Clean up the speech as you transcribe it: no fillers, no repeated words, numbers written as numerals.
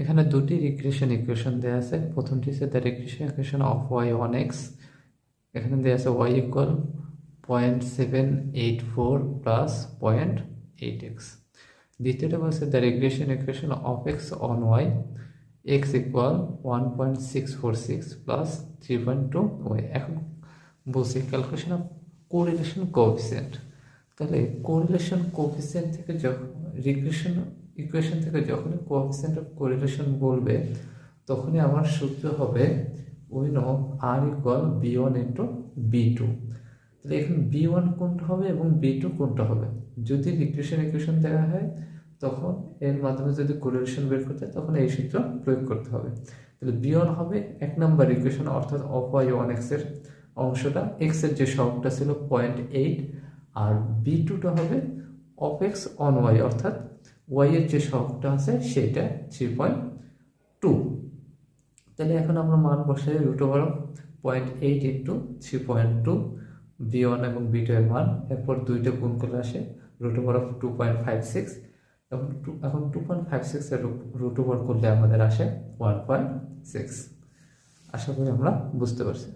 এখানে দুটি regression equation দেওয়া আছে। প্রথমটি হচ্ছে the regression equation of Y on X, এখানে দেওয়া আছে ওয়াই ইকুয়াল 0.784 প্লাস 0.8x। দ্বিতীয়টা বলছে the regression equation of X on Y, X equal 1.646 plus 3.2y। এখন বলছি ক্যালকুলেশন অফ কোরিলেশন কোএফিসিয়েন্ট। তাহলে কোরিলেশন কোএফিসিয়েন্ট থেকে যখন রিগ্রেশন ইকুয়েশন থেকে যখনই কোএফিসিয়েন্ট অফ কোরিলেশন বলবে, তখনই আমার সূত্র হবে we know R equal b1 into b2। তাহলে এখন b1 কোনটা হবে এবং b2 কোনটা হবে, যদি রিগ্রেশন ইকুয়েশন দেওয়া হয় তখন এর মাধ্যমে যদি কোরিলেশন বের করতে হয় তখন এই সূত্র প্রয়োগ করতে হবে। তাহলে b1 হবে 1 নম্বর ইকুয়েশন অর্থাৎ অফ ওয়াই অন এক্স এর অংশটা, এক্স এর যে সহগটা ছিল 0.8, আর b2টা হবে অফ এক্স অন ওয়াই অর্থাৎ ওয়াই এর যে সহগটা আছে সেটা 3.2। তাহলে এখন আমরা মান বসাই রুট ওভার 0.8 ইন্টু 3.2 b1 এবং b2 এর মান, এরপর দুইটা গুণ করলে আসে রুট ওভার 2.56। এখন 2.56 এর রুট ওভার করলে আমাদের আসে 1.6। আশা করি আমরা বুঝতে পারছি।